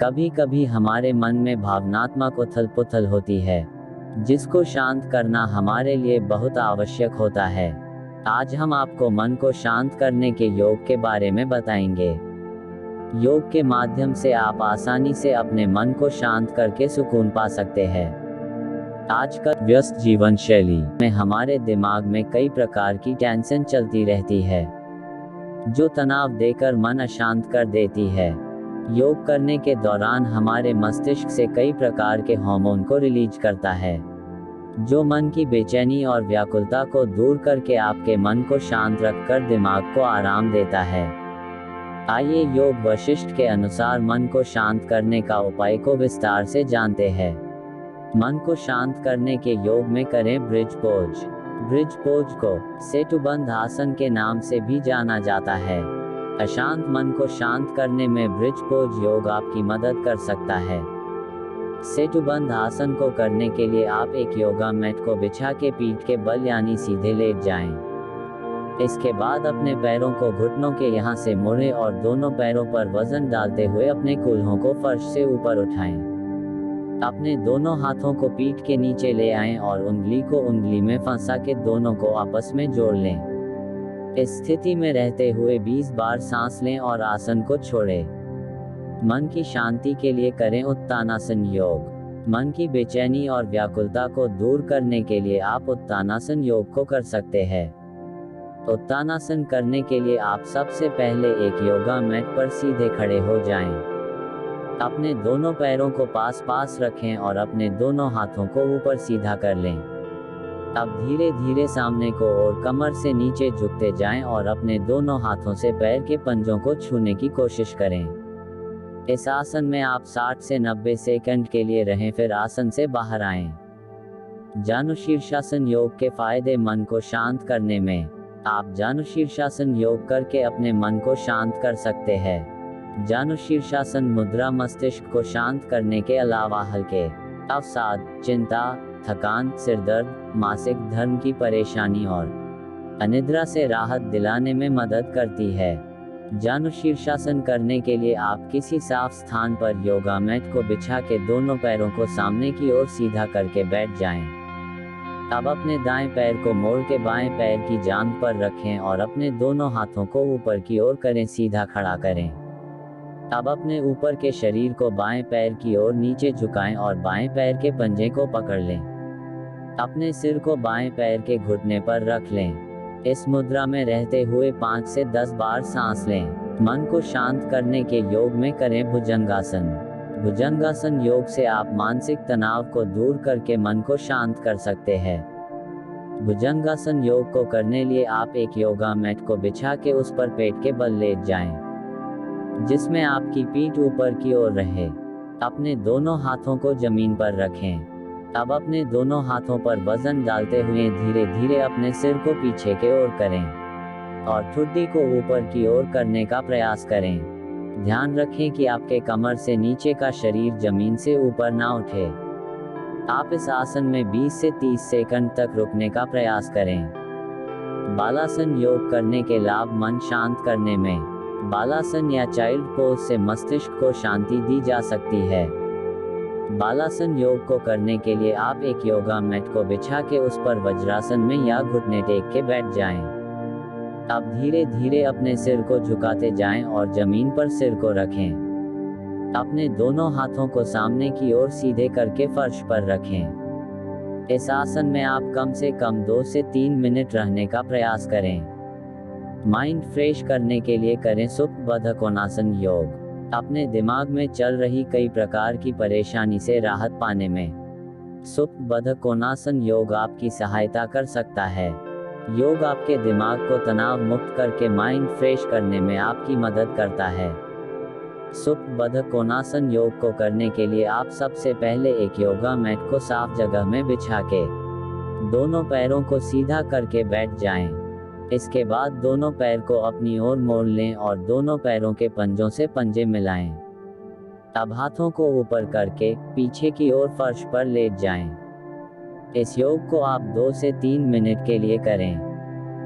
कभी कभी हमारे मन में भावनात्मक उथल पुथल होती है, जिसको शांत करना हमारे लिए बहुत आवश्यक होता है। आज हम आपको मन को शांत करने के योग के बारे में बताएंगे। योग के माध्यम से आप आसानी से अपने मन को शांत करके सुकून पा सकते हैं। आजकल व्यस्त जीवन शैली में हमारे दिमाग में कई प्रकार की टेंशन चलती रहती है, जो तनाव देकर मन अशांत कर देती है। योग करने के दौरान हमारे मस्तिष्क से कई प्रकार के हार्मोन को रिलीज करता है, जो मन की बेचैनी और व्याकुलता को दूर करके आपके मन को शांत रखकर दिमाग को आराम देता है। आइए योग वशिष्ठ के अनुसार मन को शांत करने का उपाय को विस्तार से जानते हैं। मन को शांत करने के योग में करें ब्रिज पोज। ब्रिज पोज को सेतुबंध आसन के नाम से भी जाना जाता है। अशांत मन को शांत करने में ब्रिज पोज योग आपकी मदद कर सकता है। सेतुबंध आसन को करने के लिए आप एक योगा मैट को बिछा के पीठ के बल यानी सीधे लेट जाएं। इसके बाद अपने पैरों को घुटनों के यहाँ से मोड़ें और दोनों पैरों पर वजन डालते हुए अपने कूल्हों को फर्श से ऊपर उठाएं। अपने दोनों हाथों को पीठ के नीचे ले आएं और उंगली को उंगली में फंसा के दोनों को आपस में जोड़ लें। इस स्थिति में रहते हुए 20 बार सांस लें और आसन को छोड़ें। मन की शांति के लिए करें उत्तानासन योग। मन की बेचैनी और व्याकुलता को दूर करने के लिए आप उत्तानासन योग को कर सकते हैं। उत्तानासन करने के लिए आप सबसे पहले एक योगा मैट पर सीधे खड़े हो जाएं। अपने दोनों पैरों को पास पास रखें और अपने दोनों हाथों को ऊपर सीधा कर लें। अब धीरे धीरे सामने को और कमर से नीचे झुकते जाएं और अपने दोनों हाथों से पैर के पंजों को छूने की कोशिश करें। इस आसन में आप 60 से 90 सेकंड के लिए रहें, फिर आसन से बाहर आएं। जानुशीर्षासन योग के फायदे। मन को शांत करने में आप जानुशीर्षासन योग करके अपने मन को शांत कर सकते हैं। जानुशीर्षासन मुद्रा मस्तिष्क को शांत करने के अलावा हल्के अवसाद, चिंता, थकान, सिरदर्द, मासिक धर्म की परेशानी और अनिद्रा से राहत दिलाने में मदद करती है। जानुशीर्षासन करने के लिए आप किसी साफ स्थान पर योगा मैट को बिछा के दोनों पैरों को सामने की ओर सीधा करके बैठ जाएं। अब अपने दाएं पैर को मोड़ के बाएं पैर की जांघ पर रखें और अपने दोनों हाथों को ऊपर की ओर करें, सीधा खड़ा करें। अब अपने ऊपर के शरीर को बाएं पैर की ओर नीचे झुकाएं और बाएं पैर के पंजे को पकड़ लें। अपने सिर को बाएं पैर के घुटने पर रख लें। इस मुद्रा में रहते हुए 5 से 10 बार सांस लें। मन को शांत करने के योग में करें भुजंगासन। भुजंगासन योग से आप मानसिक तनाव को दूर करके मन को शांत कर सकते हैं। भुजंगासन योग को करने लिए आप एक योगा मैट को बिछा के उस पर पेट के बल लेट जाएं, जिसमें आपकी पीठ ऊपर की ओर रहे। अपने दोनों हाथों को जमीन पर रखें। अब अपने दोनों हाथों पर वजन डालते हुए धीरे धीरे अपने सिर को पीछे के ओर करें और ठुड्डी को ऊपर की ओर करने का प्रयास करें। ध्यान रखें कि आपके कमर से नीचे का शरीर जमीन से ऊपर ना उठे। आप इस आसन में 20 से 30 सेकंड तक रुकने का प्रयास करें। बालासन योग करने के लाभ। मन शांत करने में बालासन या चाइल्ड पोज से मस्तिष्क को शांति दी जा सकती है। बालासन योग को करने के लिए आप एक योगा मैट को बिछा के उस पर वज्रासन में या घुटने टेक के बैठ जाएं। अब धीरे धीरे अपने सिर को झुकाते जाएं और जमीन पर सिर को रखें। अपने दोनों हाथों को सामने की ओर सीधे करके फर्श पर रखें। इस आसन में आप कम से कम 2 से 3 मिनट रहने का प्रयास करें। माइंड फ्रेश करने के लिए करें सुप्त कोणासन योग। अपने दिमाग में चल रही कई प्रकार की परेशानी से राहत पाने में सुप्त कोणासन योग आपकी सहायता कर सकता है। योग आपके दिमाग को तनाव मुक्त करके माइंड फ्रेश करने में आपकी मदद करता है। सुप्त कोणासन योग को करने के लिए आप सबसे पहले एक योगा मैट को साफ जगह में बिछा के दोनों पैरों को सीधा करके बैठ जाएं। इसके बाद दोनों पैर को अपनी ओर मोड़ लें और दोनों पैरों के पंजों से पंजे मिलाएं। अब हाथों को ऊपर करके पीछे की ओर फर्श पर लेट जाएं। इस योग को आप 2 से 3 मिनट के लिए करें।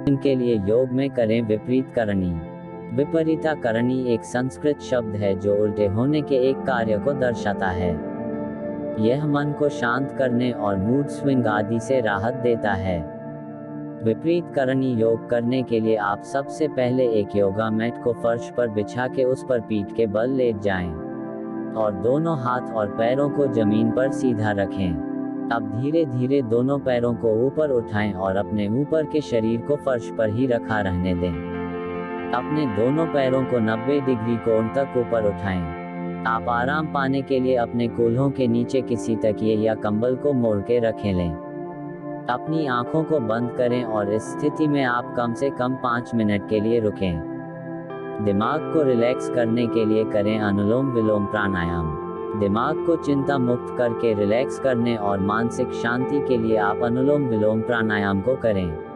इनके लिए योग में करें विपरीत करणी। विपरीताकरणी एक संस्कृत शब्द है जो उल्टे होने के एक कार्य को दर्शाता है। यह मन को शांत करने और मूड स्विंग आदि से राहत देता है। विपरीतकरणी योग करने के लिए आप सबसे पहले एक योगा मैट को फर्श पर बिछा के उस पर पीठ के बल लेट जाएं और दोनों हाथ और पैरों को जमीन पर सीधा रखें। अब धीरे धीरे दोनों पैरों को ऊपर उठाएं और अपने ऊपर के शरीर को फर्श पर ही रखा रहने दें। अपने दोनों पैरों को 90 डिग्री कोण तक ऊपर उठाएं। आप आराम पाने के लिए अपने कूल्हों के नीचे किसी तकिए या कंबल को मोड़ के रखें लें। अपनी आंखों को बंद करें और इस स्थिति में आप कम से कम 5 मिनट के लिए रुकें। दिमाग को रिलैक्स करने के लिए करें अनुलोम विलोम प्राणायाम। दिमाग को चिंता मुक्त करके रिलैक्स करने और मानसिक शांति के लिए आप अनुलोम विलोम प्राणायाम को करें।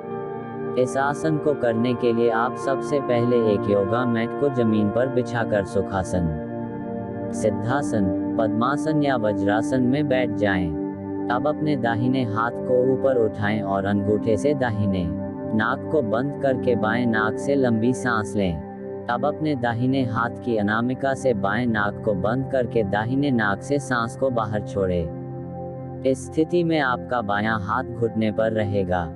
इस आसन को करने के लिए आप सबसे पहले एक योगा मैट को जमीन पर बिछाकर सुखासन, सिद्धासन, पद्मासन या वज्रासन में बैठ जाएं। अब अपने दाहिने हाथ को ऊपर उठाएं और अंगूठे से दाहिने नाक को बंद करके बाएं नाक से लंबी सांस लें। अब अपने दाहिने हाथ की अनामिका से बाएं नाक को बंद करके दाहिने नाक से सांस को बाहर छोड़ें। इस स्थिति में आपका बायां हाथ घुटने पर रहेगा।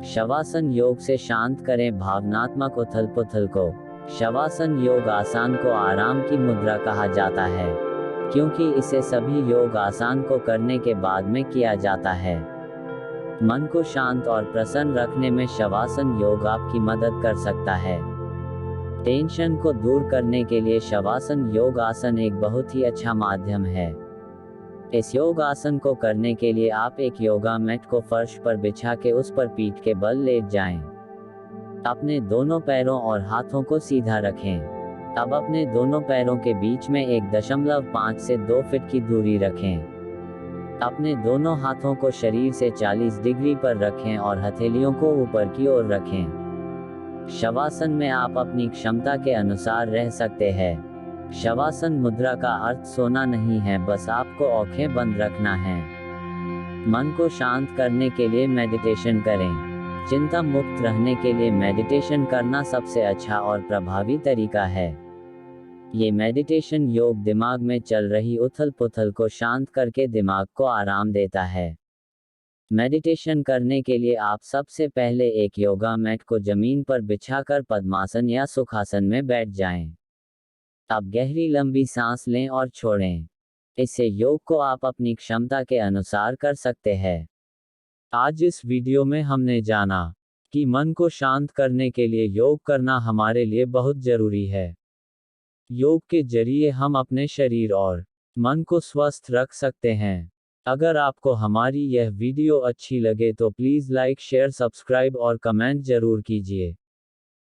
शवासन योग से शांत करें भावनात्मक उथल पुथल को। शवासन योग आसन को आराम की मुद्रा कहा जाता है, क्योंकि इसे सभी योग आसन को करने के बाद में किया जाता है। मन को शांत और प्रसन्न रखने में शवासन योग आपकी मदद कर सकता है। टेंशन को दूर करने के लिए शवासन योग आसन एक बहुत ही अच्छा माध्यम है। इस योग आसन को करने के लिए आप एक योगा मैट को फर्श पर बिछा के उस पर पीठ के बल लेट जाएं। अपने दोनों पैरों और हाथों को सीधा रखें। अब अपने दोनों पैरों के बीच में 1.5 से 2 फीट की दूरी रखें। अपने दोनों हाथों को शरीर से 40 डिग्री पर रखें और हथेलियों को ऊपर की ओर रखें। शवासन में आप अपनी क्षमता के अनुसार रह सकते हैं। शवासन मुद्रा का अर्थ सोना नहीं है, बस आपको आंखें बंद रखना है। मन को शांत करने के लिए मेडिटेशन करें। चिंता मुक्त रहने के लिए मेडिटेशन करना सबसे अच्छा और प्रभावी तरीका है। ये मेडिटेशन योग दिमाग में चल रही उथल पुथल को शांत करके दिमाग को आराम देता है। मेडिटेशन करने के लिए आप सबसे पहले एक योगा मैट को जमीन पर बिछाकर पद्मासन या सुखासन में बैठ जाएं। अब गहरी लंबी सांस लें और छोड़ें। इस योग को आप अपनी क्षमता के अनुसार कर सकते हैं। आज इस वीडियो में हमने जाना कि मन को शांत करने के लिए योग करना हमारे लिए बहुत जरूरी है। योग के जरिए हम अपने शरीर और मन को स्वस्थ रख सकते हैं। अगर आपको हमारी यह वीडियो अच्छी लगे तो प्लीज़ लाइक, शेयर, सब्सक्राइब और कमेंट जरूर कीजिए।